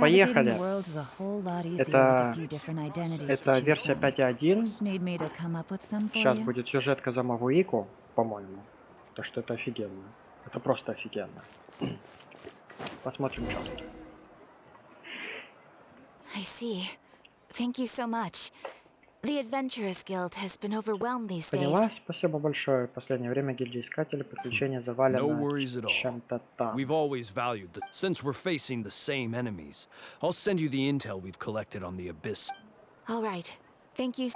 поехали. Это версия 5.1. Сейчас будет сюжетка за Мавуику, по-моему. Так что это офигенно. Это просто офигенно. Посмотрим, что тут. I see. Thank you so much. The Adventurers Guild has been overwhelmed these Поняла, days. спасибо большое. В последнее время гильдия искателей приключения завалена чем-то там. We've always valued that. Since we're facing the same enemies, I'll send you the intel we've collected on the Abyss. All right. Thank you.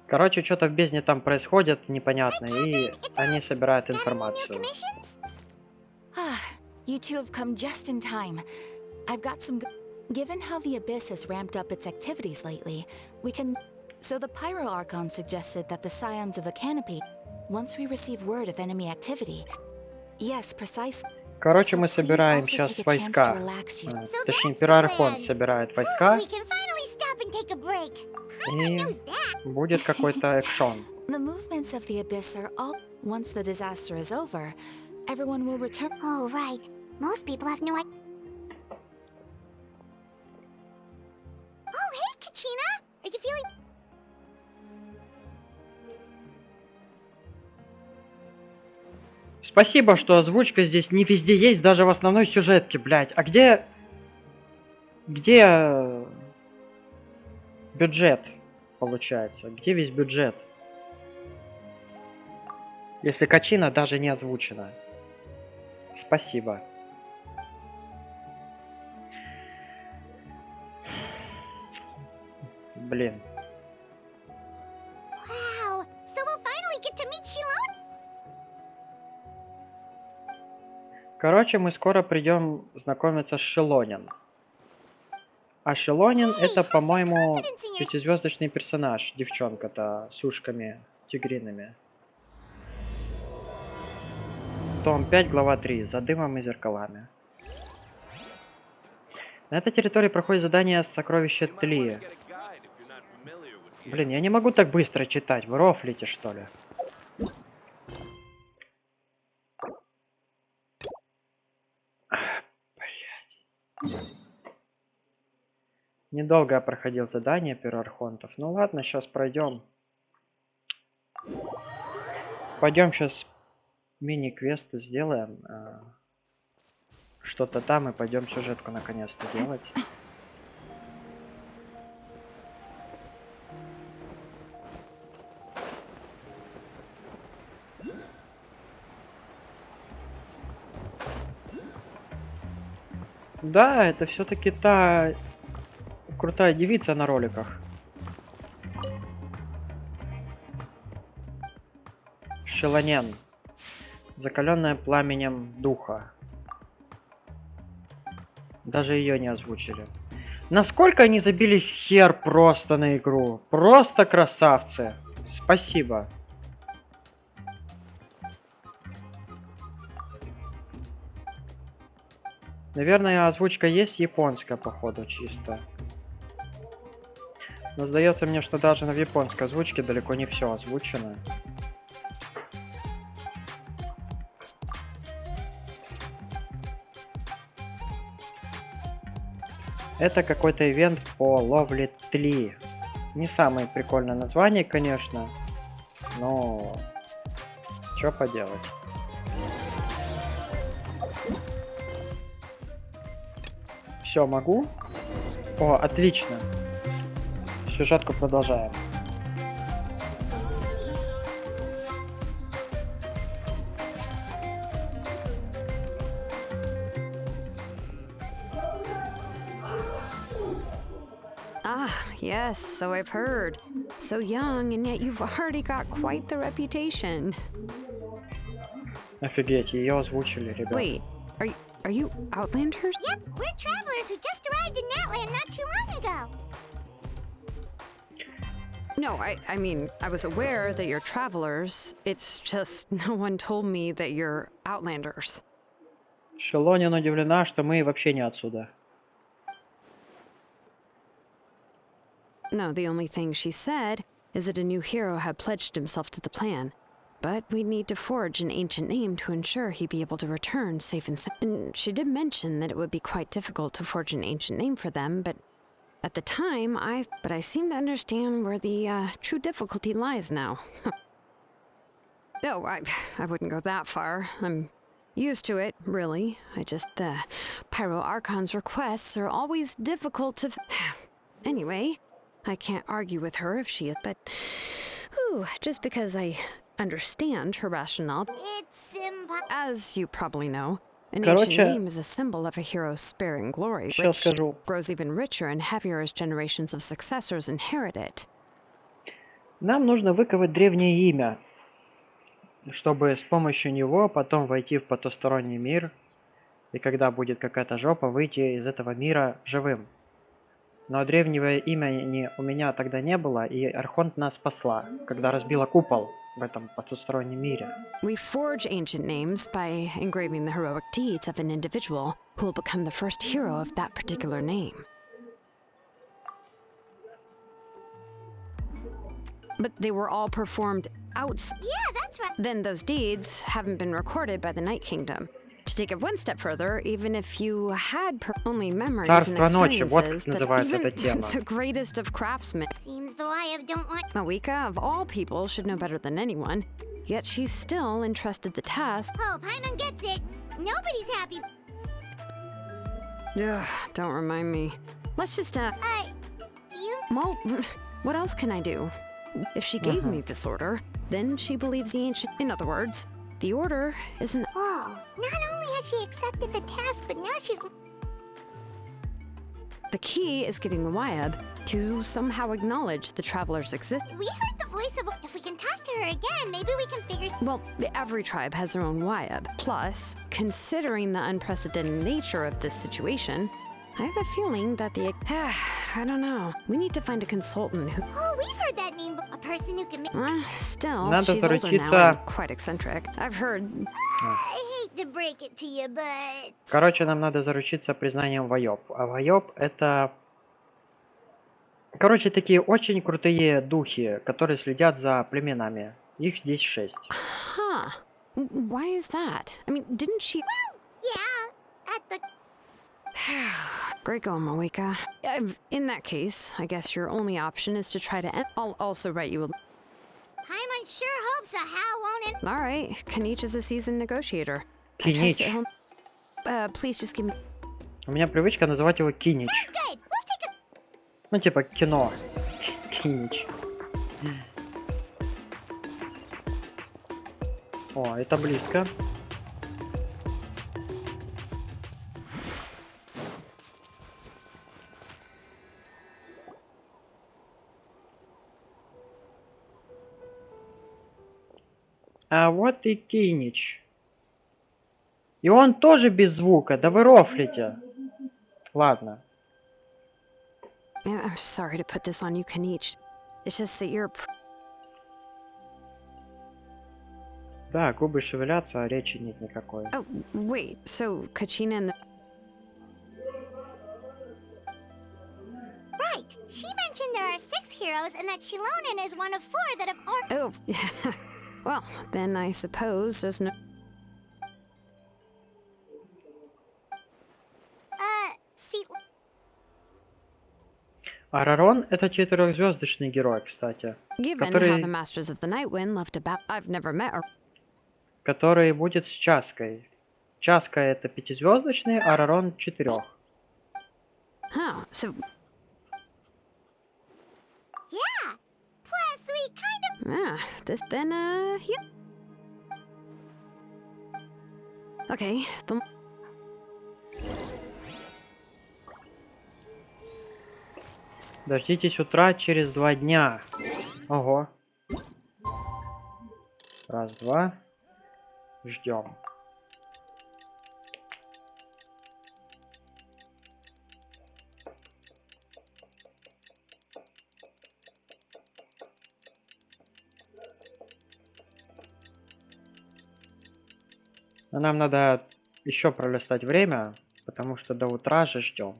Короче, что-то в бездне там происходит непонятно, и они собирают информацию. Ah, you two have come just in time. I've got some. Given how the Abyss has ramped up its activities lately, we can. So the Pyro Archon suggested that the Scions of the Canopy, once we receive word of enemy activity. Yes, precisely. Короче, мы собираем сейчас войска. Точнее, Пирархон собирает войска. И будет какой-то экшон. The movements of the Abyss are all. Once the disaster is over, everyone will return. Oh, right. Most people have no idea. Oh, hey, Kachina! Are you feeling... Спасибо, что озвучка здесь не везде есть, даже в основной сюжетке, блядь. А где... Где... бюджет, получается? Где весь бюджет? Если Качина даже не озвучена. Спасибо. Блин. Wow, so we'll finally get to meet Shilon? Короче, мы скоро придем знакомиться с Шелонин. А Шелонин это, по-моему, пятизвездочный персонаж. Девчонка-то с ушками тигриными. Том 5, глава 3. За дымом и зеркалами. На этой территории проходит задание «Сокровище Тли». Блин, я не могу так быстро читать. Вы рофлите, что ли? Блядь. Недолго я проходил задание Пирархонтов. Ну ладно, сейчас пройдем. Пойдем сейчас мини-квесты сделаем. Что-то там и пойдем сюжетку наконец-то делать. Да, это все-таки та крутая девица на роликах. Шелонен. Закаленная пламенем духа. Даже ее не озвучили. Насколько они забили хер просто на игру. Просто красавцы. Спасибо. Наверное, озвучка есть японская, походу, чисто. Но сдается мне, что даже в японской озвучке далеко не все озвучено. Это какой-то ивент по ловле тли. Не самое прикольное название, конечно. Но... Что поделать? Все, могу? О, отлично. Сюжетку продолжаем. Ah, yes, so I've heard. So young, and yet you've already got quite the reputation. Офигеть, ее озвучили, ребят. Wait, are you Outlanders? Yep, we're travelers who just arrived in Natland not too long ago. No, I mean, I was aware that you're travelers. It's just no one told me that you're Outlanders. Шелонин удивлена, что мы вообще не отсюда. No, the only thing she said is that a new hero had pledged himself to the plan. but we'd need to forge an ancient name to ensure he'd be able to return safe and sound. And she did mention that it would be quite difficult to forge an ancient name for them, but at the time, I seem to understand where the true difficulty lies now. Oh, I wouldn't go that far. I'm used to it, really. The Pyro Archon's requests are always difficult to... Anyway, I can't argue with her if she is, but... just because I understand her rationale... As you probably know, an ancient name is a symbol of a hero's sparing glory, which grows even richer and heavier as generations of successors inherit it. Нам нужно выковать древнее имя, чтобы с помощью него потом войти в потусторонний мир, и когда будет какая-то жопа, выйти из этого мира живым. Но древнего имени у меня тогда не было, и Архонт нас спасла, когда разбила купол в этом потустороннем мире. We forge ancient names by engraving the heroic deeds of an individual who will become the first hero of that particular name. But they were all performed outside. Yeah, that's right. Then those deeds haven't been recorded by the Night Kingdom. To take it one step further, even if you had only memories and experiences, that even the greatest of craftsmen, seems though I don't want... Mawika, of all people, should know better than anyone, yet she's still entrusted the task. Oh, Paimon gets it. Nobody's happy. Ugh, don't remind me. Let's just, you... Well, what else can I do? If she gave me this order, then she believes the ancient... In other words, the order isn't... Whoa, not only has she accepted the task, but now she's... The key is getting the Wyab to somehow acknowledge the traveler's existence. We heard the voice of... If we can talk to her again, maybe we can figure... Well, every tribe has their own Wyab. Plus, considering the unprecedented nature of this situation, I have a feeling that the... I don't know. We need to find a consultant who... Oh, we've heard that name. A person who can make... Still, Надо she's older заручиться... now and quite eccentric. I've heard... I hate to break it to you, but... Короче, нам надо заручиться признанием Вайоп. А Вайоп это... Короче, такие очень крутые духи, которые следят за племенами. Их здесь 6. Huh. Why is that? I mean, didn't she... Well, yeah. At the... Great going, Mawika. In that case, I guess your only option is to try to end... I'll also write you a... Paimon sure hopes a how won't it... All right. Kanich is a seasoned negotiator. Кинич. Please just give me... У меня привычка называть его Кинич. Good. We'll take a... Ну, типа кино. Кинич. О, это близко. А вот и Кинич. И он тоже без звука. Да вы рофлите. Ладно. I'm sorry to put this on you, Kanich. It's just that you're... Да, губы шевелятся, а речи нет никакой. Oh, wait. So, Kachina and the... Right. She mentioned there are 6 heroes and that Shilonen is one of 4 that have... Oh, well, then I suppose there's no... See... Арарон это 4-звездочный герой, кстати. Given how the Masters of the Night Wind left about... I've never met her. Который будет с Чаской. Часка это 5-звездочный, а Арарон 4. Huh, so... Yeah. Plus, we kind of... this then, yeah. Okay, then... Дождитесь утра через 2 дня. Ого. Раз, два. Ждем. Но нам надо еще пролистать время, потому что до утра же ждем.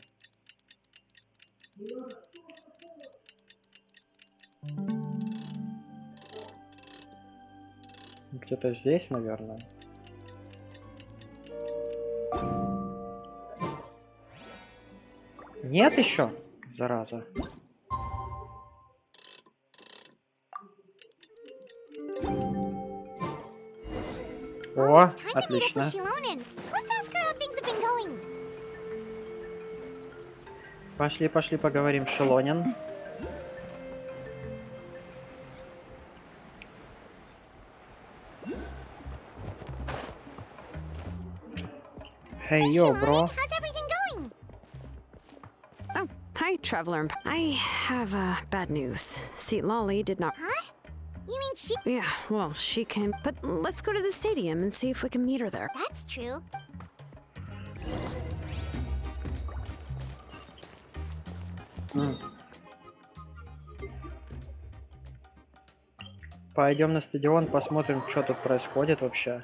Где-то здесь, наверное. Нет еще? Зараза. О, отлично. Пошли, пошли, поговорим, Шелонин. Hey, yo, bro. Oh, hi, traveler. I have bad news. See, Lolly did not. Huh? You mean she? Yeah, well, she can. But let's go to the stadium and see if we can meet her there. That's true. Пойдем на стадион, посмотрим, что тут происходит вообще.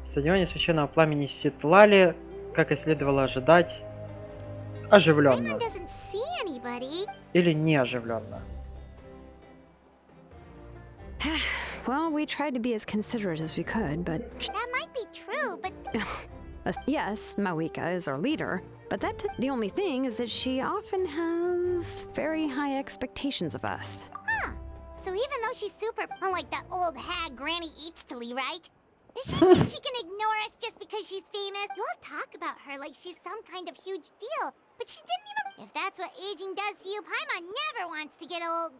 В стадионе священного пламени Ситлали, как и следовало ожидать, оживленно. Или не оживленно. Well, we tried to be as considerate as we could, but... That might be true, but... Yes, Mawika is our leader, but the only thing is that she often has very high expectations of us. Huh. So even though she's super, unlike that old hag Granny Eatstily, right? Does she think she can ignore us just because she's famous? You all talk about her like she's some kind of huge deal, but she didn't even... If that's what aging does to you, Paimon never wants to get old.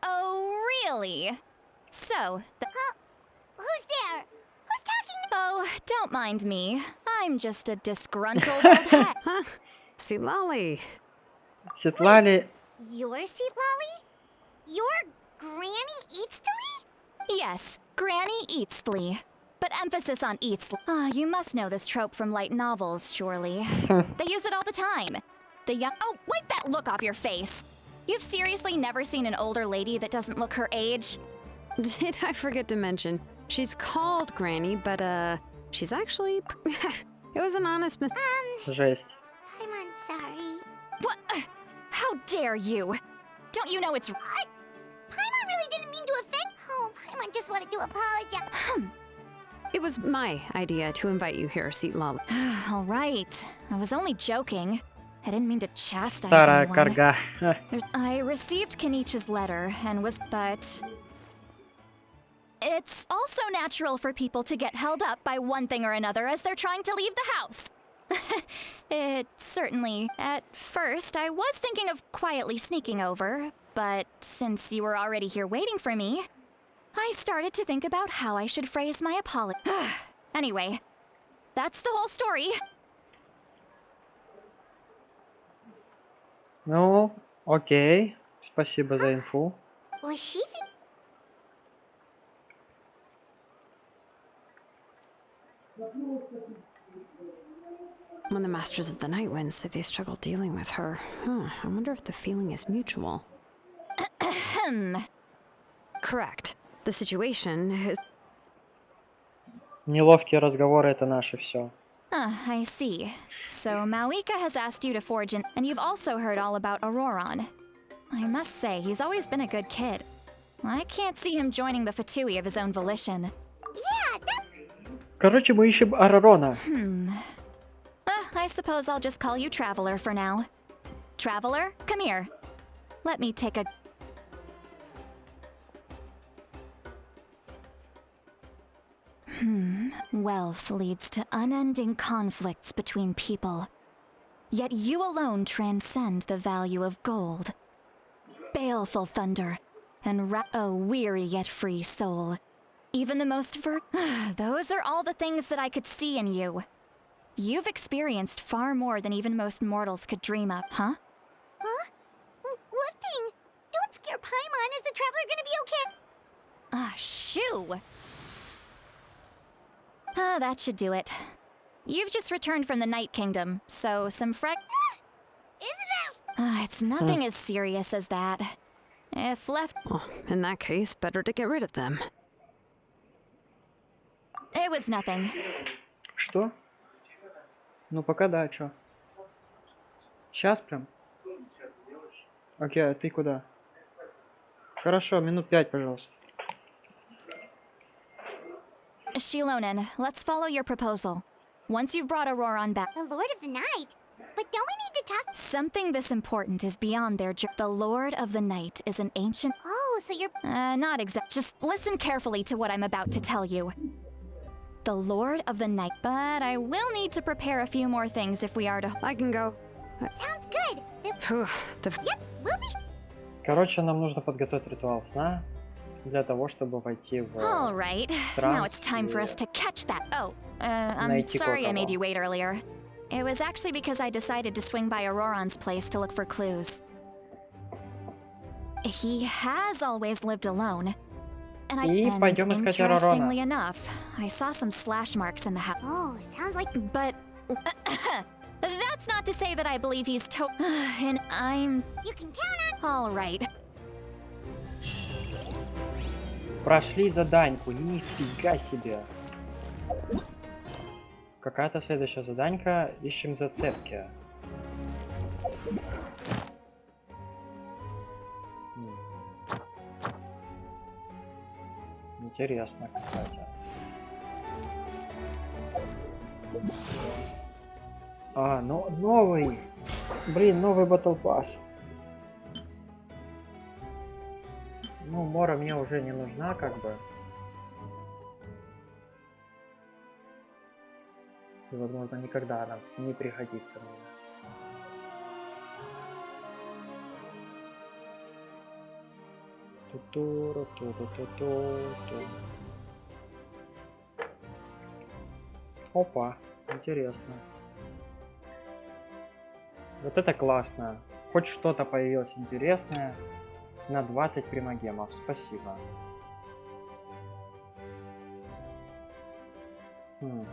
Oh, really? So, Who's there? Who's talking? Oh, don't mind me. I'm just a disgruntled old hag. Huh? See, Lolly. Ситлали... Your Seatlolly? Your Granny Eatstily? Yes, Granny Eatstly. But emphasis on Eatstly. Ah, you must know this trope from light novels, surely. They use it all the time. The young... Oh, wipe that look off your face! You've seriously never seen an older lady that doesn't look her age? Did I forget to mention? She's called Granny, but she's actually... It was an honest Жесть. I'm sorry. What? How dare you? Don't you know it's... Paimon really didn't mean to offend... Oh, Paimon just wanted to apologize. It was my idea to invite you here, Seatlolly. All right. I was only joking. I didn't mean to chastise Старая anyone. карга. I received Kenichi's letter and was... But... It's also natural for people to get held up by one thing or another as they're trying to leave the house. It certainly... At first, I was thinking of quietly sneaking over, but since you were already here waiting for me, I started to think about how I should phrase my apology. Anyway, that's the whole story. Ну, окей. Спасибо за инфу. Was she... When the Masters of the Night Wind say they struggle dealing with her, I wonder if the feeling is mutual. Correct. The situation is... Неловкие разговоры — это наше все. I see. So Mawika has asked you to forge and you've also heard all about Auroron. I must say, he's always been a good kid. I can't see him joining the Fatui of his own volition. Yeah, that... Короче, мы ищем Арарона. I suppose I'll just call you Traveler for now. Traveler, come here. Let me take a... Wealth leads to unending conflicts between people. Yet you alone transcend the value of gold. Baleful thunder, and a weary yet free soul. Even the most those are all the things that I could see in you. You've experienced far more than even most mortals could dream of, huh? Huh? What thing? Don't scare Paimon. Is the Traveler gonna be okay? Shoo! That should do it. You've just returned from the Night Kingdom, so some Isn't it's nothing as serious as that. If left... Well, in that case, better to get rid of them. It was nothing. Что? Ну пока да, чё? Сейчас прям? Окей, а ты куда? Хорошо, минут 5, пожалуйста. Shilonen, let's follow your proposal. Once you've brought Auroron back, The Lord of the Night? But don't we need to talk? something this important is beyond their The Lord of the Night is an ancient... Oh, so you're... not exact. Just listen carefully to what I'm about to tell you. The Lord of the Night. But I will need to prepare a few more things if we are to... I can go. Sounds good. Yep, we'll be... Короче, нам нужно подготовить ритуал сна для того, чтобы войти в All right. Now it's time for us to catch that. Oh, I'm найти sorry I made кое-кого. you wait earlier. It was actually because I decided to swing by Auroron's place to look for clues. He has always lived alone. And И пойдем искать Ауророна. interestingly enough, I saw some slash marks in the house. Oh, sounds like... But that's not to say that I believe he's and I'm... You can count on... All right. Прошли заданьку, нифига себе. Какая-то следующая заданька, ищем зацепки. Интересно, кстати. А, ну новый. Блин, новый Battle Pass. Ну, Мора мне уже не нужна, как бы. И, возможно, никогда она не пригодится мне. Опа, интересно. Вот это классно. Хоть что-то появилось интересное. На 20 примагемов. Спасибо. Хм.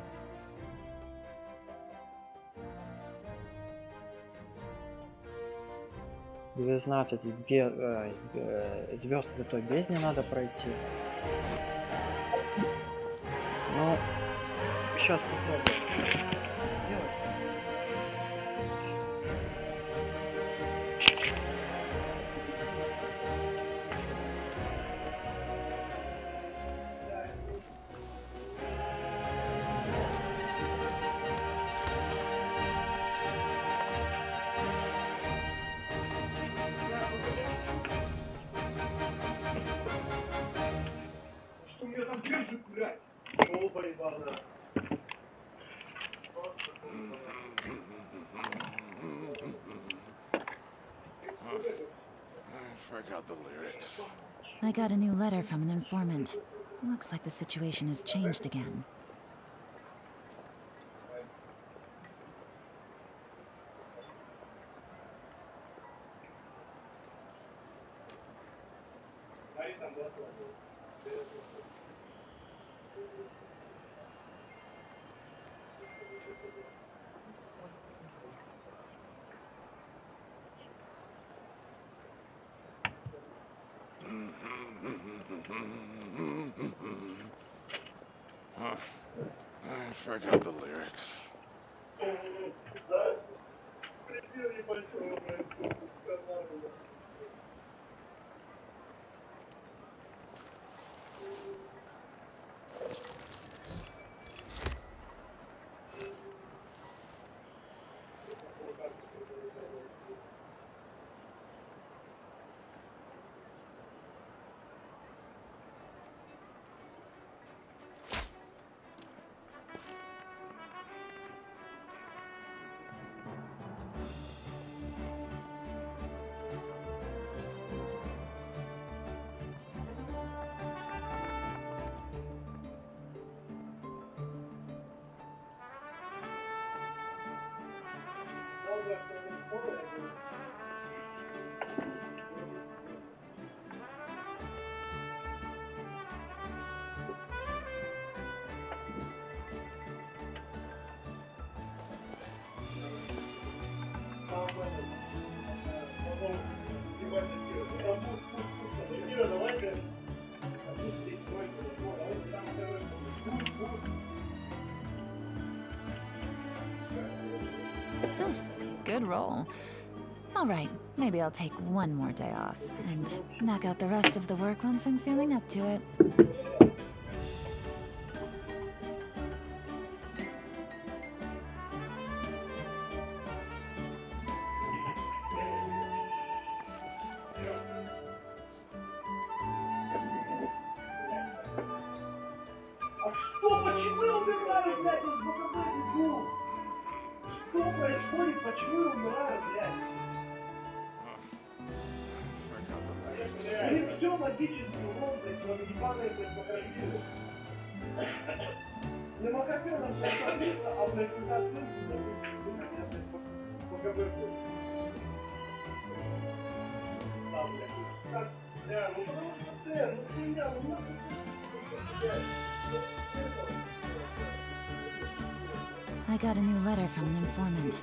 Звезд Святой Бездни надо пройти. Ну, сейчас попробуем. Forgot the lyrics. I got a new letter from an informant. Looks like the situation has changed again. I forgot the lyrics. Good roll. All right, maybe I'll take one more day off and knock out the rest of the work once I'm feeling up to it. А что? Почему я умираю, блядь? Он показывает игру. Что происходит? Почему я умираю, блядь? Блин, все логически ровно, кроме ебаной, блядь, макрофильмы. На макрофильмах блядь, смотрится, а, блядь, когда ссылку запустить, я, блядь, по КБ. Да, блядь. Как? Бля, ну потому что ты, ну хуйня, ну нахуй ты, блядь. I got a new letter from an informant.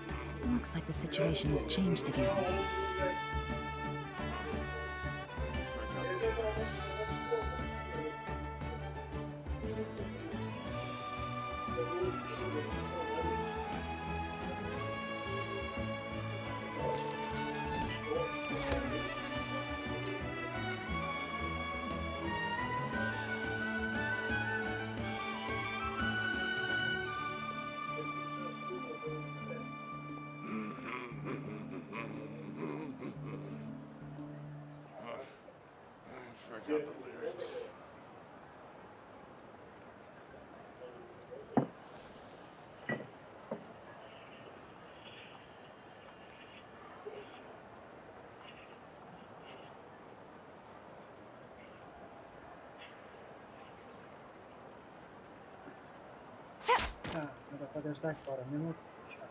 Looks like the situation has changed again. Forgot the lyrics. Да, надо подождать пару минут. Сейчас.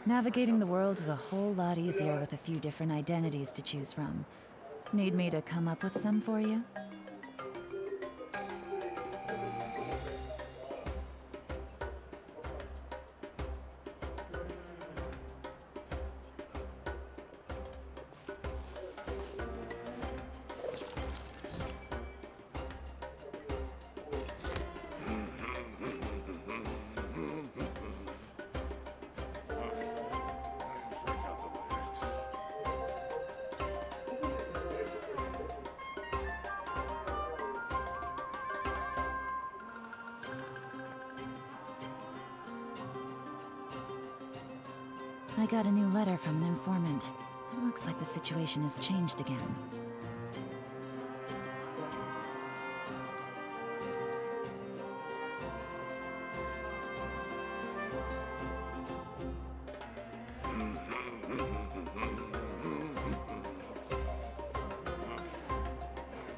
Navigating the world is a whole lot easier with a few different identities to choose from. Need me to come up with some for you? I got a new letter from an informant. Looks like the situation has changed again.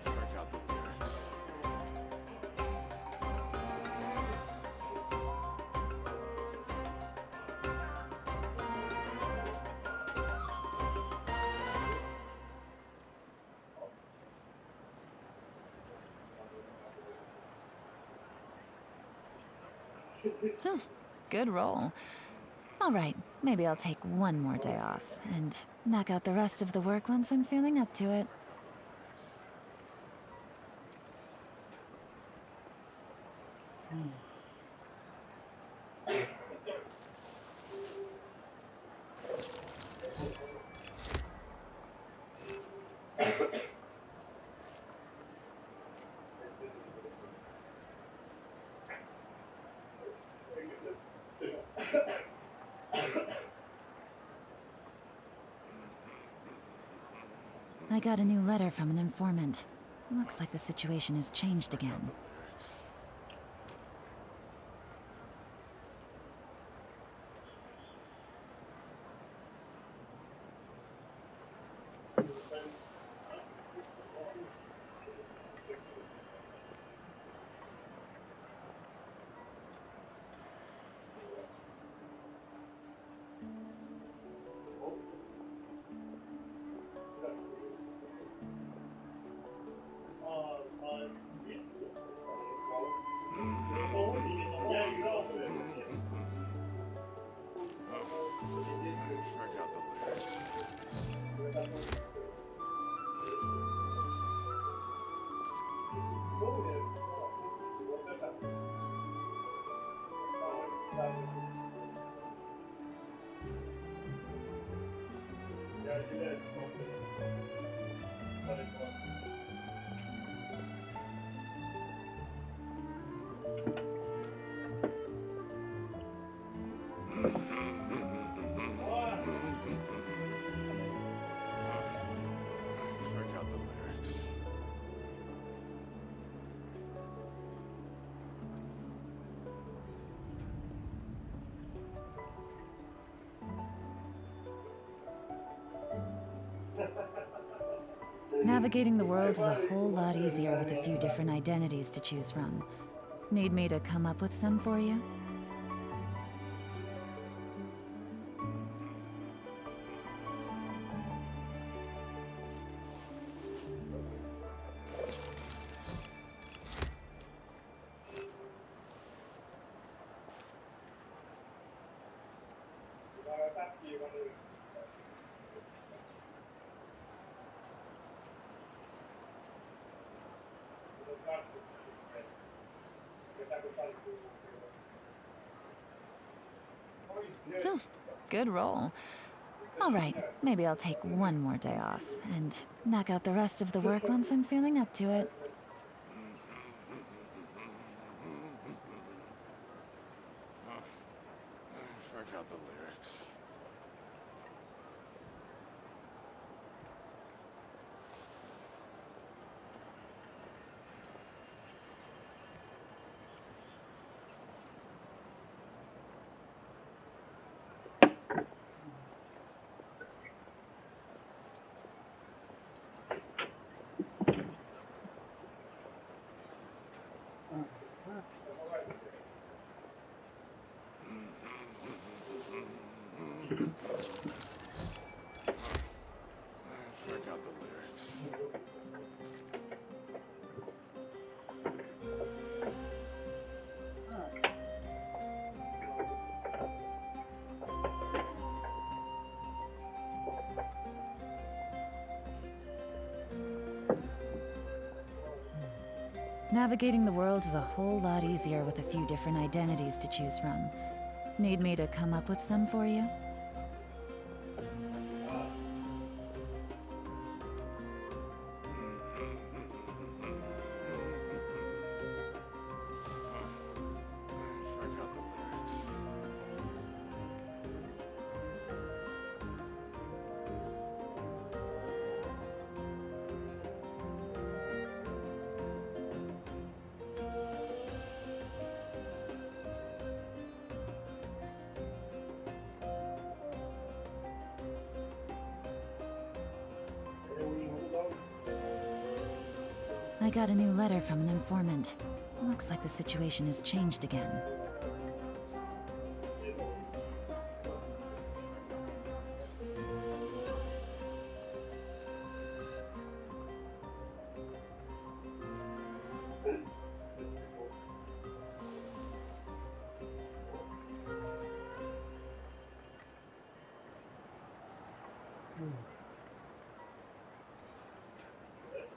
Forgot the lyrics. Good roll. All right, maybe I'll take one more day off and knock out the rest of the work once I'm feeling up to it. I got a new letter from an informant. Looks like the situation has changed again. Forgot the lyrics. Navigating the world is a whole lot easier with a few different identities to choose from. Need me to come up with some for you? Phew, good roll. All right, maybe I'll take one more day off and knock out the rest of the work once I'm feeling up to it. Forgot the lyrics. Forgot the lyrics. Navigating the world is a whole lot easier with a few different identities to choose from. Need me to come up with some for you? Forgot the lyrics. I got a new letter from an informant. Looks like the situation has changed again.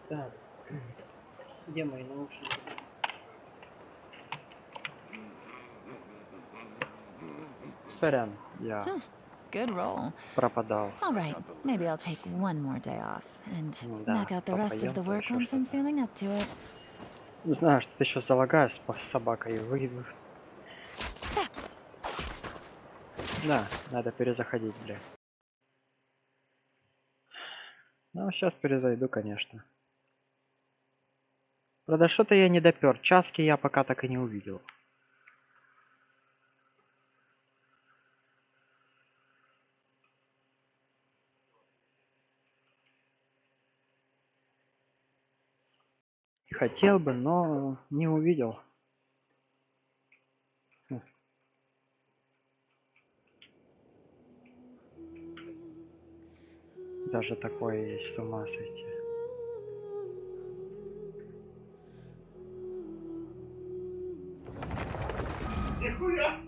Так, где мои наушники? Сорян, я Phew, good roll. пропадал. All right, maybe I'll take one more day off and Да, knock out the rest of попоем the там work еще once I'm что-то. feeling up to it. Не знаю, что ты еще залагаешь с собакой и выйду. Да, надо перезаходить, бля. Ну, сейчас перезайду, конечно. Правда, что-то я не допер. Часки я пока так и не увидел. Хотел бы, но не увидел. Хм. Даже такое есть, с ума сойти. Нихуя!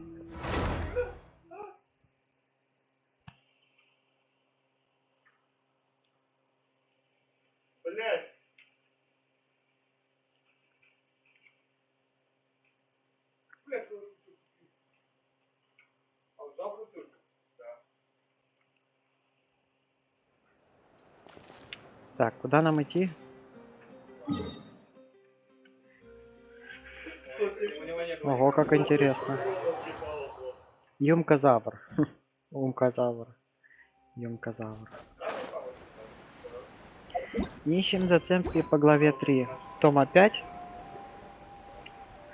Блять! Так, куда нам идти? Ого, как интересно. Юмкозавр. Умкозавр. Юмкозавр. Ищем зацепки по главе 3. Тома 5.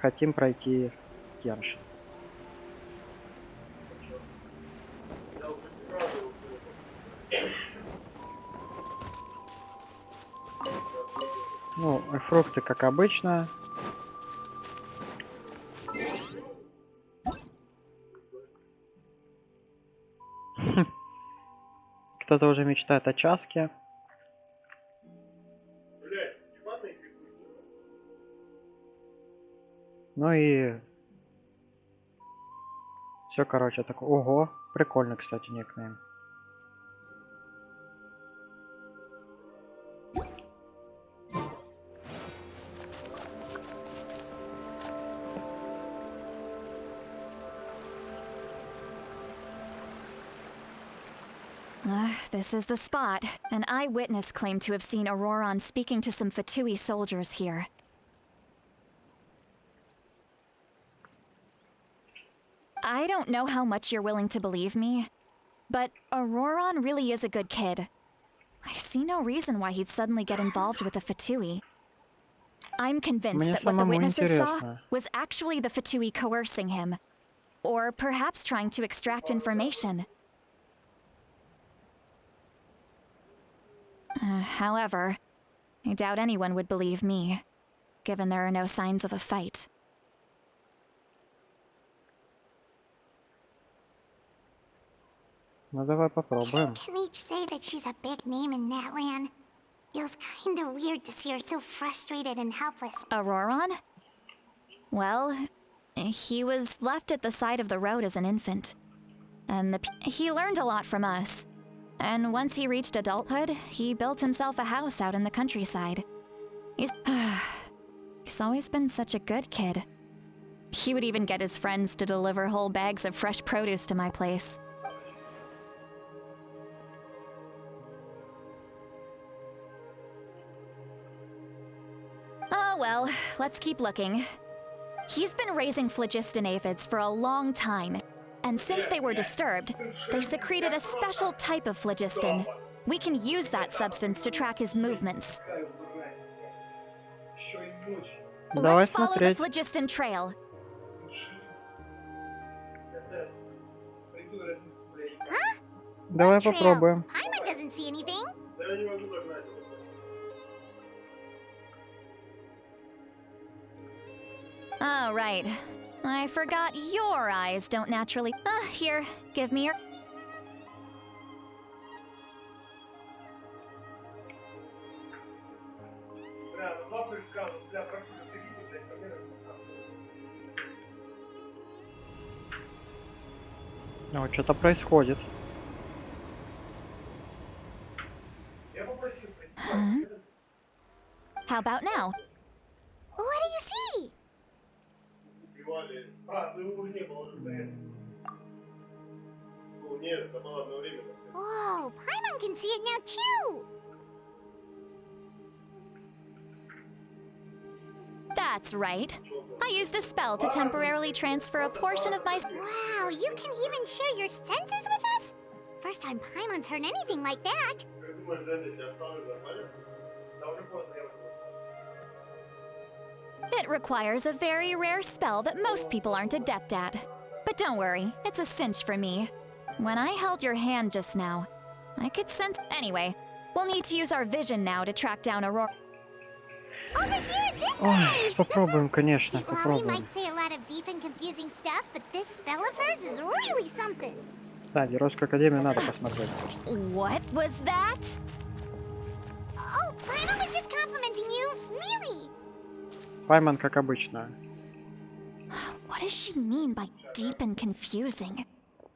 Хотим пройти Геншин. Ну, фрукты, как обычно. Кто-то уже мечтает о часке. Ну и... Все, короче, такое. Ого, прикольно, кстати, никнейм. This is the spot. An eyewitness claimed to have seen Auroron speaking to some Fatui soldiers here. I don't know how much you're willing to believe me, but Auroron really is a good kid. I see no reason why he'd suddenly get involved with a Fatui. I'm convinced Мне that what the самому witnesses saw интересно. was actually the Fatui coercing him, or perhaps trying to extract information. However, I doubt anyone would believe me, given there are no signs of a fight. Ну давай попробуем. Can each say that she's a big name in Natlan? Feels kinda weird to see her so frustrated and helpless. Auroron? Well, he was left at the side of the road as an infant. And he learned a lot from us. And once he reached adulthood, he built himself a house out in the countryside. He's always been such a good kid. He would even get his friends to deliver whole bags of fresh produce to my place. Oh well, let's keep looking. He's been raising phlogiston aphids for a long time, and since they were disturbed, they secreted a special type of phlogiston. We can use that substance to track his movements. Давай Let's follow the смотреть. phlogiston trail. Huh? Давай What trail? попробуем. Paimon doesn't see anything. Oh, right. I forgot your eyes don't naturally... here, give me your... Ну, что-то происходит. Huh? How about now? What do you see? Whoa, Paimon can see it now too. That's right. I used a spell to temporarily transfer a portion of my... Wow, you can even share your senses with us? First time Paimon's heard anything like that. It requires a very rare spell that most people aren't adept at. But don't worry, it's a cinch for me. When I held your hand just now, I could sense... Anyway, we'll need to use our vision now to track down Aurora. Over here, this Ой, way! попробуем, конечно, Sweet Lolly попробуем. might say a lot of deep and confusing stuff, but this spell of hers is really something. Да, Геройскую Академию надо посмотреть просто. What was that? Oh, Paimon was just complimenting you. Really? Пайман, как обычно. What does she mean by deep and confusing?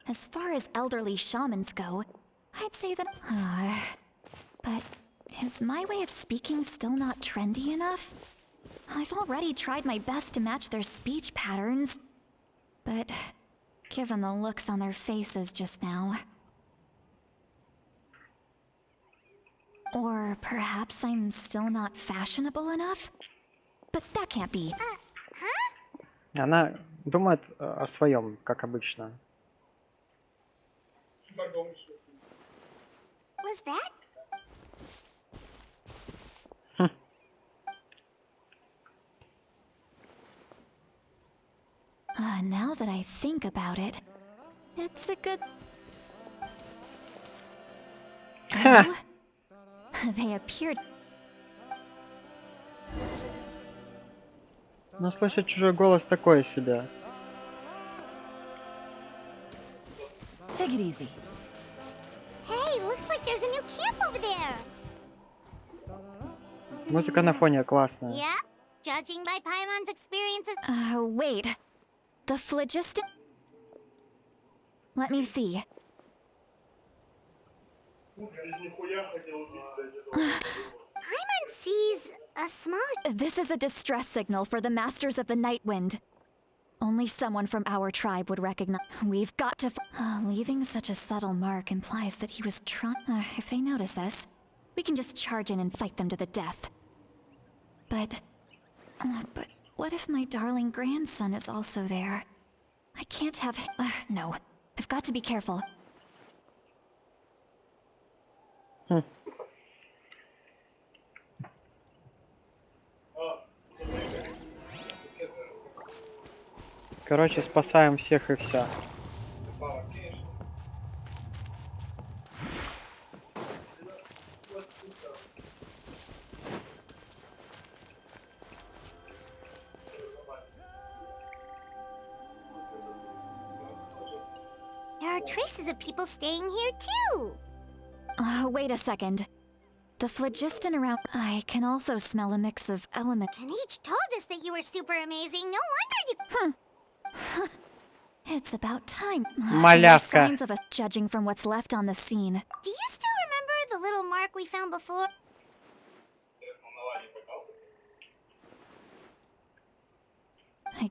As far as elderly shamans go, I'd say that... but is my way of speaking still not trendy enough? I've already tried my best to match their speech patterns. But given the looks on their faces just now... Or perhaps I'm still not fashionable enough? But that can't be. Huh? Она думает о своем, как обычно. Was that? Now that I think about it, it's a good... Oh? They appeared... Но слышать чужой голос такое себе. Take it easy. Hey, looks like there's a new camp over there. Музыка на фоне классная. Yeah, judging by Paimon's experiences. Wait. The phlogiston... Let me see. Paimon sees a small... This is a distress signal for the Masters of the Night Wind. Only someone from our tribe would recognize... We've got to... leaving such a subtle mark implies that he was trying... if they notice us, we can just charge in and fight them to the death. But what if my darling grandson is also there? I can't have... no. I've got to be careful. Короче, спасаем всех и вся. There are traces of people staying here too. Wait a second. The phlogiston around... I can also smell a mix of elements. And each told us that you were super amazing. No wonder you... It's about time. Малявка. There's signs of us judging from what's left on the scene. Do you still remember the little mark we found before?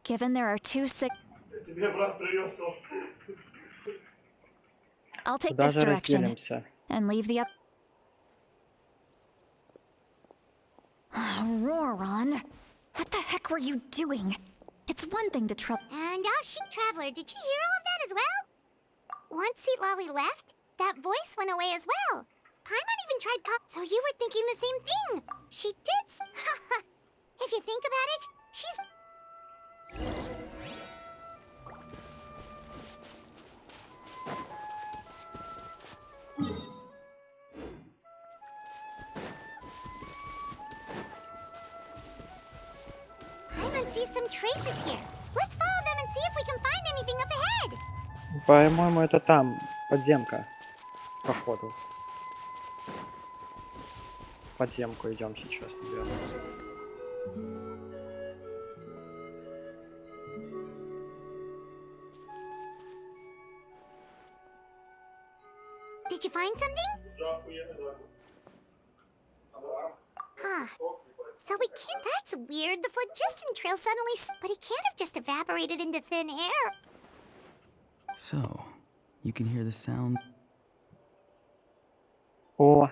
Given there are two sick... I'll take this Даже direction разделимся. and leave the up... Roran, what the heck were you doing? It's one thing to trouble... And Traveler, did you hear all of that as well? Once Seat Lolly left, that voice went away as well. Paimon even tried so you were thinking the same thing. She did... If you think about it, she's... Paimon sees some traces here. Let's follow them and see if we can find anything up ahead. По-моему, это там, подземка, походу. В подземку идем сейчас, наверное. Did you find something? Huh. So we can't... That's weird. The phlogiston trail suddenly... But it can't have just evaporated into thin air. So, you can hear the sound? О!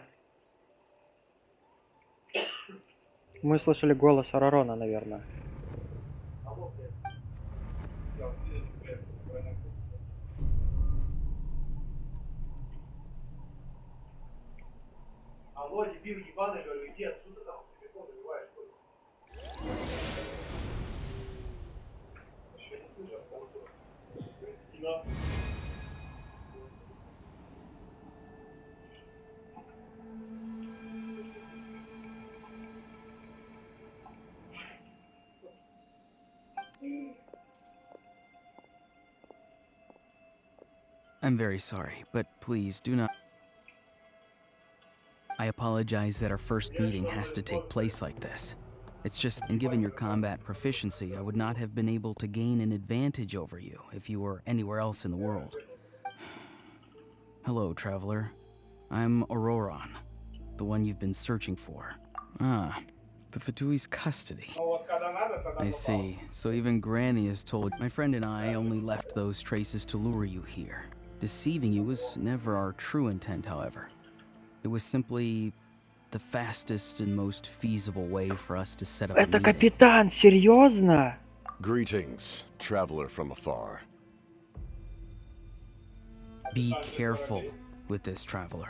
Мы слышали голос Арарона, наверное. Алло, дебил ебаный, говорю, иди отсюда, там, телефон забиваешь, я не слышу, кино. I'm very sorry, but please do not... I apologize that our first meeting has to take place like this. It's just, and given your combat proficiency, I would not have been able to gain an advantage over you if you were anywhere else in the world. Hello, traveler. I'm Auroron, the one you've been searching for. Ah, the Fatui's custody. I see. So even Granny has told... My friend and I only left those traces to lure you here. Deceiving you was never our true intent, however. It was simply the fastest and most feasible way for us to set up a Это meeting. капитан, серьезно? Greetings, traveler from afar. Be careful with this traveler.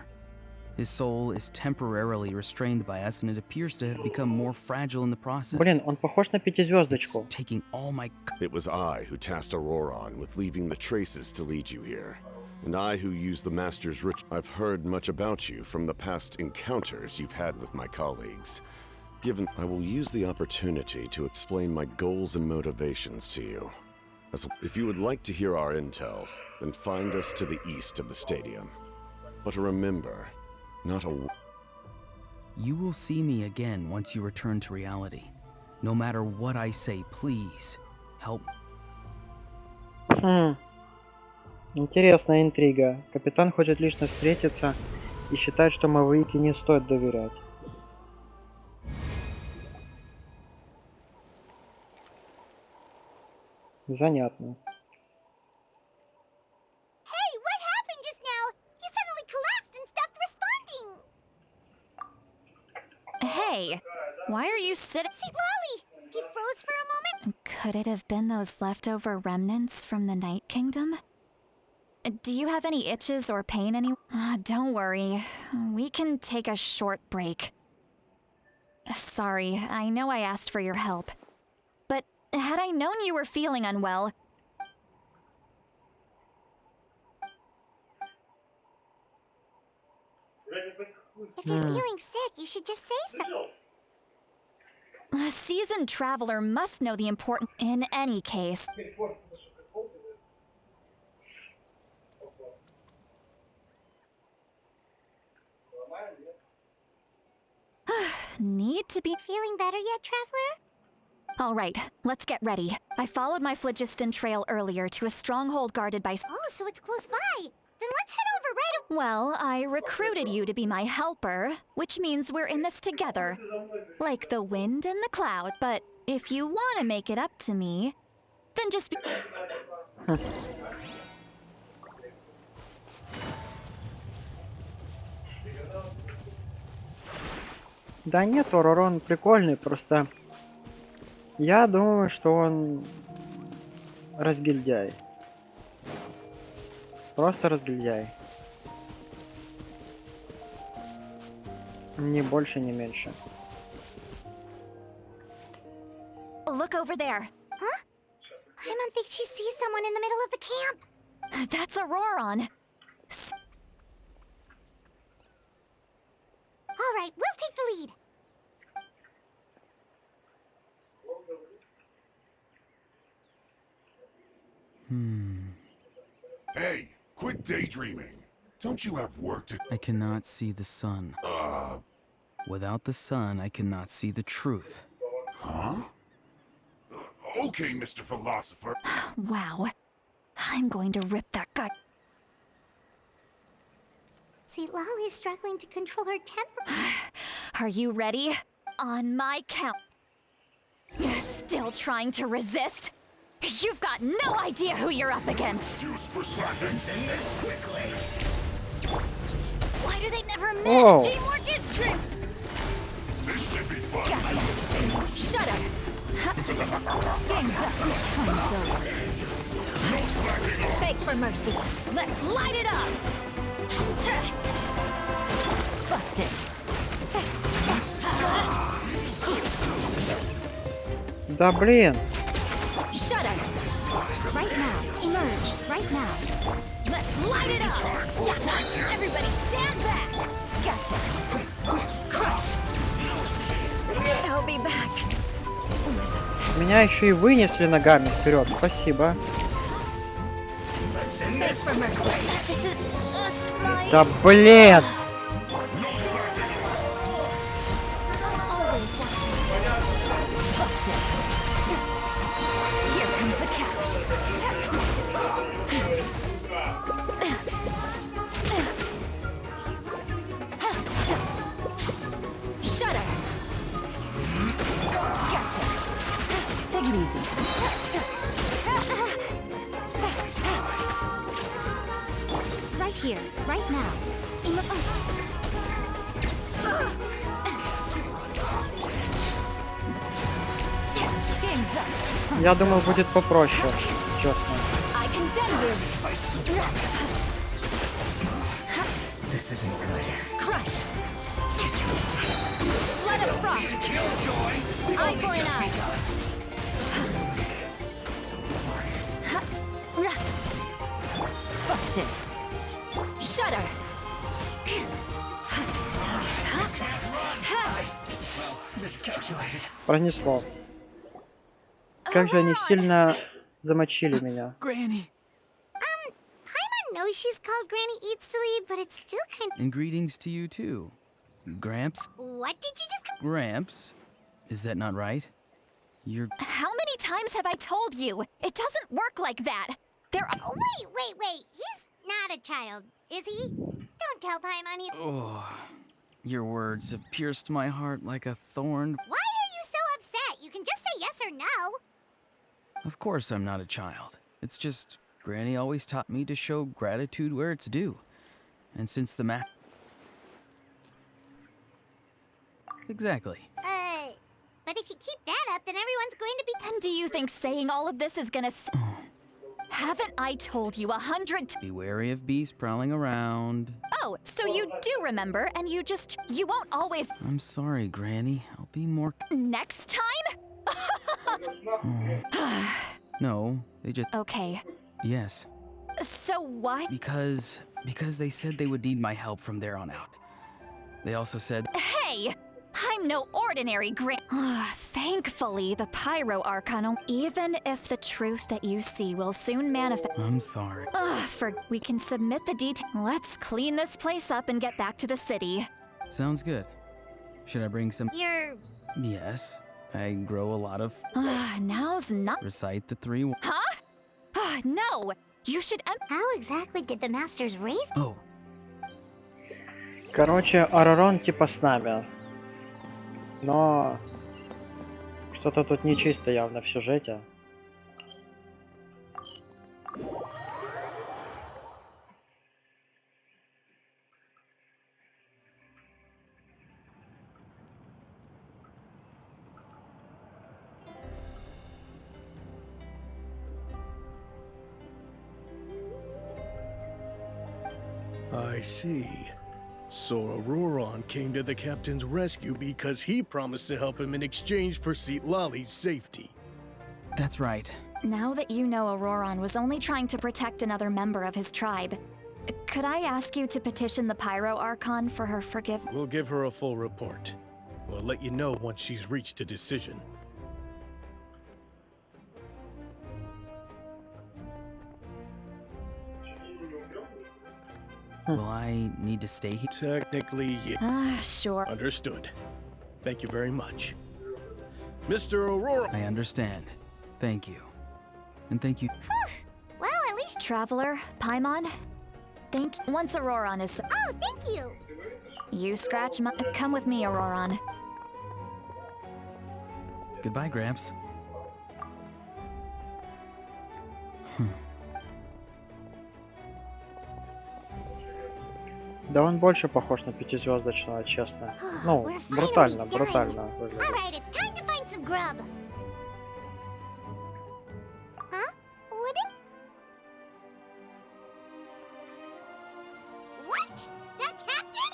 His soul is temporarily restrained by us, and it appears to have become more fragile in the process. Блин, он похож на It's пятизвездочку. taking all my... It was I who tasked Auroron with leaving the traces to lead you here. And I who used the Master's rich... I've heard much about you from the past encounters you've had with my colleagues. Given, I will use the opportunity to explain my goals and motivations to you. If you would like to hear our intel, then find us to the east of the stadium. But remember, not a... You will see me again once you return to reality. No matter what I say, please, help. Интересная интрига. Капитан хочет лично встретиться и считает, что Мавуике не стоит доверять. Занятно. Hey, what happened just now? You suddenly collapsed and stopped responding. Hey, why are you sitting? See, Lolly, he froze for a moment. Could it have been those leftover remnants from the Night Kingdom? Do you have any itches or pain any? Don't worry. We can take a short break. Sorry, I know I asked for your help. But had I known you were feeling unwell... If you're feeling sick, you should just say so. A seasoned traveler must know the important... In any case... Need to be... Feeling better yet, traveler? Alright, let's get ready. I followed my phlogiston trail earlier to a stronghold guarded by... Oh, so it's close by. Then let's head over right away. Well, I recruited you to be my helper, which means we're in this together. Like the wind and the cloud, but if you want to make it up to me, then just be... Да нет, Auroron прикольный, просто я думаю, что он разгильдяй. Просто разгильдяй. Ни больше, ни меньше. Look over there. Huh? I don't think she sees someone in the middle of the camp. That's Auroron. All right, we'll take the lead. Hey, quit daydreaming. Don't you have work to... I cannot see the sun. Without the sun, I cannot see the truth. Huh? Okay, Mr. Philosopher. Wow. I'm going to rip that guy... See, Lolly's struggling to control her temper. Are you ready? On my count. You're still trying to resist? You've got no idea who you're up against. Use for slacking. Why do they never admit Whoa. teamwork is true? This should be fun. Gotcha. Shut up. Getting back to console. No slacking off. Beg for mercy. Let's light it up. Busted. Да блин! Shut up. Right now. Emerge. Right now. Let's light it up. Gotcha. Everybody stand back. Gotcha. Crush. I'll be back. Меня еще и вынесли ногами вперед. Спасибо. Beg for mercy. This is just my... Да блин! Always watching. Busted. Here comes the catch. Shut up. Gotcha. Take it easy. Right here, right now. Я думал, будет попроще, честно. I condemn you. This isn't good. Crush. Blood of frost. Eye for an eye. Busted. Shudder. Miscalculated. Пронесло. Как же они сильно замочили меня. Granny! Paimon knows she's called Granny Eatsley, but it's still kind And greetings to you too. Gramps? What did you just Gramps? Is that not right? You're... How many times have I told you? It doesn't work like that. There are... Oh, wait. He's not a child, is he? Don't tell Paimon he... Oh, your words have pierced my heart like a thorn. Why are you so upset? You can just say yes or no. Of course I'm not a child. It's just, Granny always taught me to show gratitude where it's due. And since the Exactly. But if you keep that up, then everyone's going to be... And do you think saying all of this is gonna... Haven't I told you 100 Be wary of beasts prowling around. Oh, so you do remember, and you won't always... I'm sorry, Granny. I'll be more... Next time? No, they just... Okay, Yes. so why... Because they said they would need my help from there on out. They also said... Hey! I'm no ordinary Thankfully, the Pyro Archon, even if the truth that you see will soon manifest... I'm sorry. We can submit the detail. Let's clean this place up and get back to the city. Sounds good. Should I bring some... You're... Yes. I grow a lot of... Now's not... Recite the 3... Huh? No! You should... How exactly did the masters raise... Oh. Короче, Арарон типа с нами. Но... Что-то тут нечисто явно в сюжете. I see. So Auroron came to the captain's rescue because he promised to help him in exchange for Lali's safety. That's right. Now that you know Auroron was only trying to protect another member of his tribe, could I ask you to petition the Pyro Archon for her forgiveness? We'll give her a full report. We'll let you know once she's reached a decision. Will I need to stay here? Technically, yeah. Sure. Understood. Thank you very much. Mr. Aurora! I understand. Thank you. And thank you... Well, at least... Traveler, Paimon, once Auroron is... Oh, thank you! You scratch my... Come with me, Auroron. Goodbye, Gramps. Да он больше похож на пятизвездочного, честно. Ну, брутально выглядит. Alright, it's time to find some grub. Huh? What? That captain?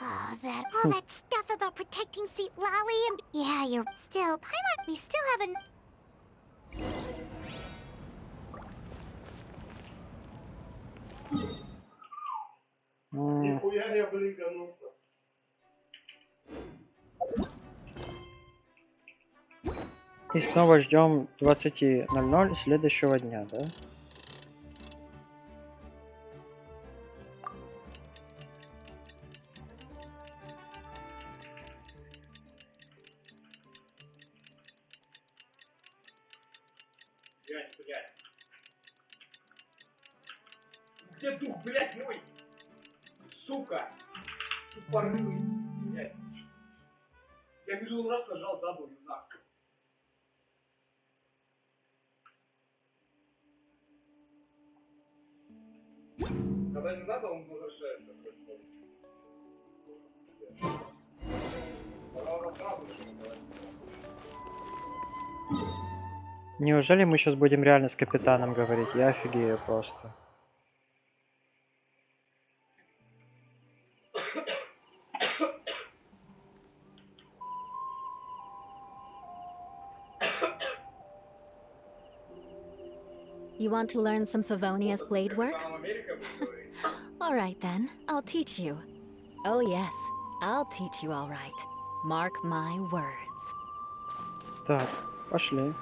All that stuff about protecting Lali and... Yeah, you're still... Paimon, we still haven't... Нихуя не блинканулся. И снова ждем 20:00 следующего дня, да? Блядь. Где дух, блядь, мой? Сука! Тупорылый, блядь. Я миллион раз нажал W, нахуй. Когда не надо, он возвращается. Когда у нас Радуга, что говорит. Неужели мы сейчас будем реально с капитаном говорить? Я офигею просто. You want to learn some Favonia's blade work? All right then, I'll teach you. Oh yes, I'll teach you all right. Mark my words. Так, пошли.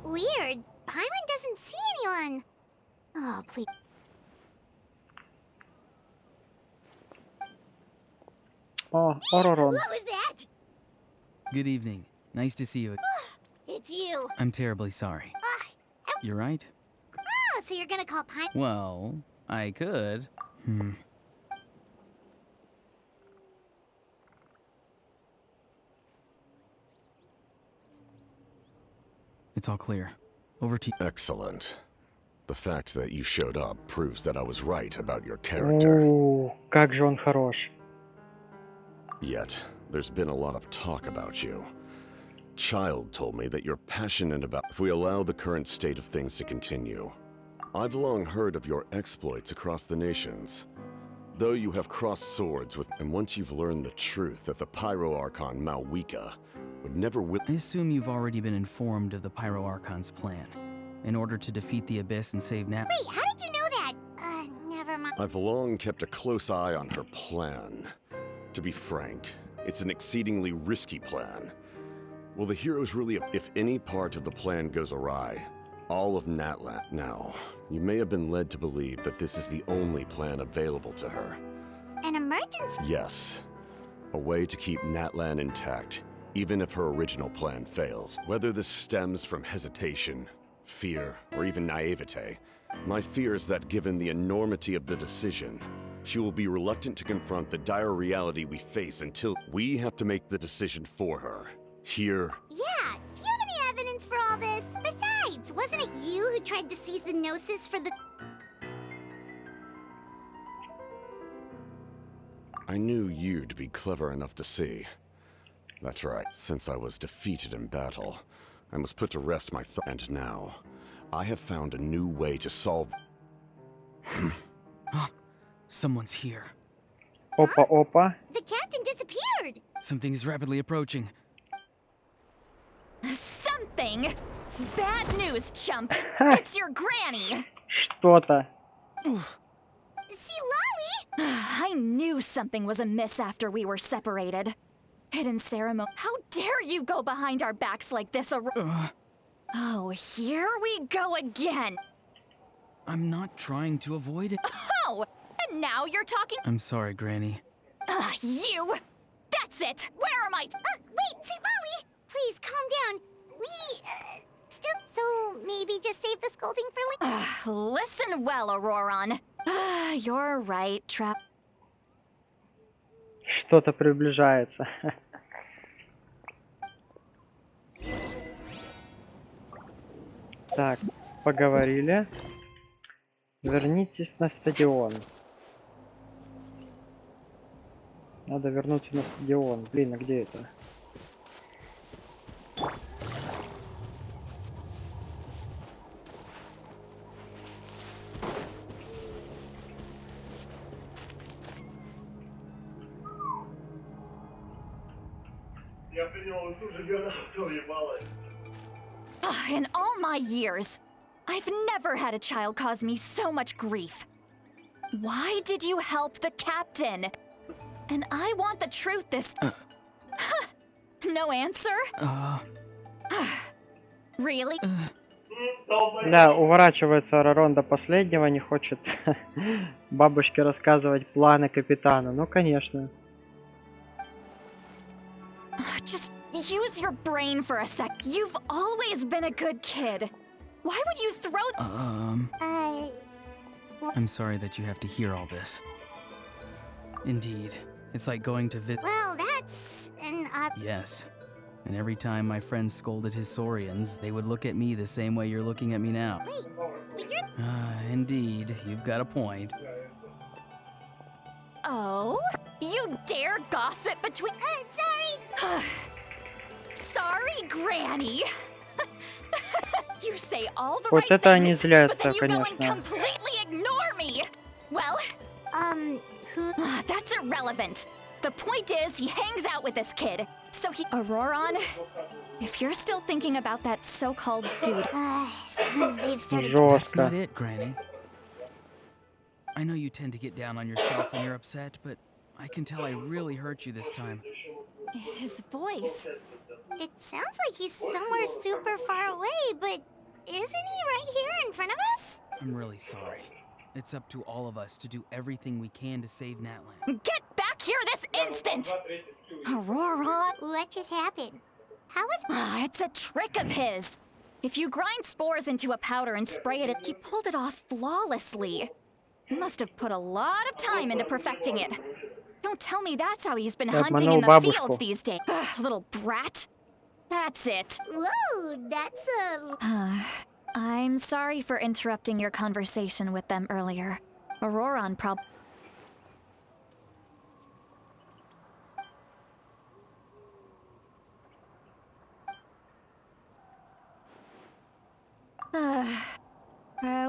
Weird. Paimon doesn't see anyone. Oh, please. О, Оророн. What was that? Good evening. Nice to see you. It's you. I'm terribly sorry. You're right? Oh, so you're gonna call Paimon? Well, I could. It's all clear. Over to you. Excellent. The fact that you showed up proves that I was right about your character. О, как же он хорош. Yet, there's been a lot of talk about you. Child told me that you're passionate about if we allow the current state of things to continue. I've long heard of your exploits across the nations. Though you have crossed swords with, and once you've learned the truth that the Pyro Archon Malwika would never I assume you've already been informed of the Pyro Archon's plan. In order to defeat the Abyss and save Nat- Wait, how did you know that? Never mind. I've long kept a close eye on her plan. To be frank, it's an exceedingly risky plan. Will the heroes really, if any part of the plan goes awry, all of Natlan? Now, you may have been led to believe that this is the only plan available to her. An emergency? Yes. A way to keep Natlan intact, even if her original plan fails. Whether this stems from hesitation, fear, or even naivete, my fear is that given the enormity of the decision, she will be reluctant to confront the dire reality we face until we have to make the decision for her. Here. Yeah, do you have any evidence for all this? Besides, wasn't it you who tried to seize the Gnosis for the... I knew you'd be clever enough to see. That's right, since I was defeated in battle, I must put to rest my and now, I have found a new way to solve... Someone's here. Опа, опа. The captain disappeared! Something is rapidly approaching. Something? Bad news, chump. It's your granny. Что-то. See, Lolly? I knew something was amiss after we were separated. Hidden ceremony. How dare you go behind our backs like this? Oh, here we go again. I'm not trying to avoid it. Oh, and now you're talking. I'm sorry, Granny. You. That's it. Where am I? Wait, see, Lolly? Please, calm down. We, still... So, maybe just save the scolding for later? Listen well, Auroron. You're right, Trap. Что-то приближается. Так, поговорили. Вернитесь на стадион. Надо вернуться на стадион. Блин, а где это? Я принял ту же геншу, что ебалась. In all my years, I've never had a child cause me so much grief. Why did you help the captain? And I want the truth this... No answer? Really? Да, уворачивается Оророн до последнего, не хочет бабушке рассказывать планы капитана. Ну, конечно. Just use your brain for a sec. You've always been a good kid. Why would you throw... I'm sorry that you have to hear all this. Indeed, it's like going to visit. Well, that's an Yes. And every time my friends scolded his Saurians, they would look at me the same way you're looking at me now. Wait, but you're... Indeed, you've got a point. Oh? You dare gossip between... sorry! Sorry, Granny! You say all the Вот right это они things, but злятся, then you go and конечно. completely ignore me! Well... who... That's irrelevant. The point is, he hangs out with this kid. So he... Auroron, if you're still thinking about that so-called dude... seems they've started... That's Жестко. not it, Granny. I know you tend to get down on yourself when you're upset, but I can tell I really hurt you this time. His voice... It sounds like he's somewhere super far away, but isn't he right here in front of us? I'm really sorry. It's up to all of us to do everything we can to save Natlan. Get back here this instant! Auroron! What just happened? How was... It's a trick of his. If you grind spores into a powder and spray it, he pulled it off flawlessly. He must have put a lot of time into perfecting it. Don't tell me that's how he's been hunting in the fields these days. Little brat. That's it. Whoa, that's a... I'm sorry for interrupting your conversation with them earlier. Auroron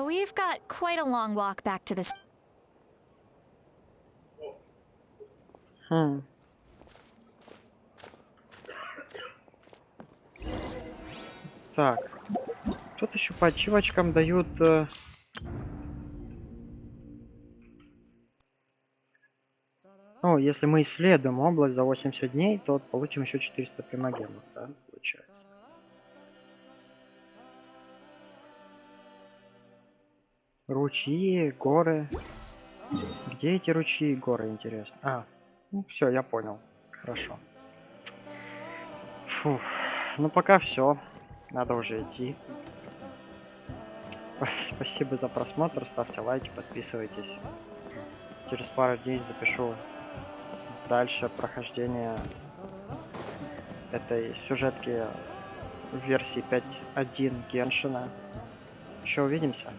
we've got quite a long walk back to this. Так. Тут еще по ачивочкам дают... Ну, если мы исследуем область за 80 дней, то получим еще 400 примагемов, да, получается. Ручьи, горы. Где эти ручьи и горы, интересно? Ну все, я понял. Хорошо. Фух. Ну пока все. Надо уже идти. Спасибо за просмотр. Ставьте лайки, подписывайтесь. Через пару дней запишу дальше прохождение этой сюжетки с версии 5.1 Геншина. Еще увидимся.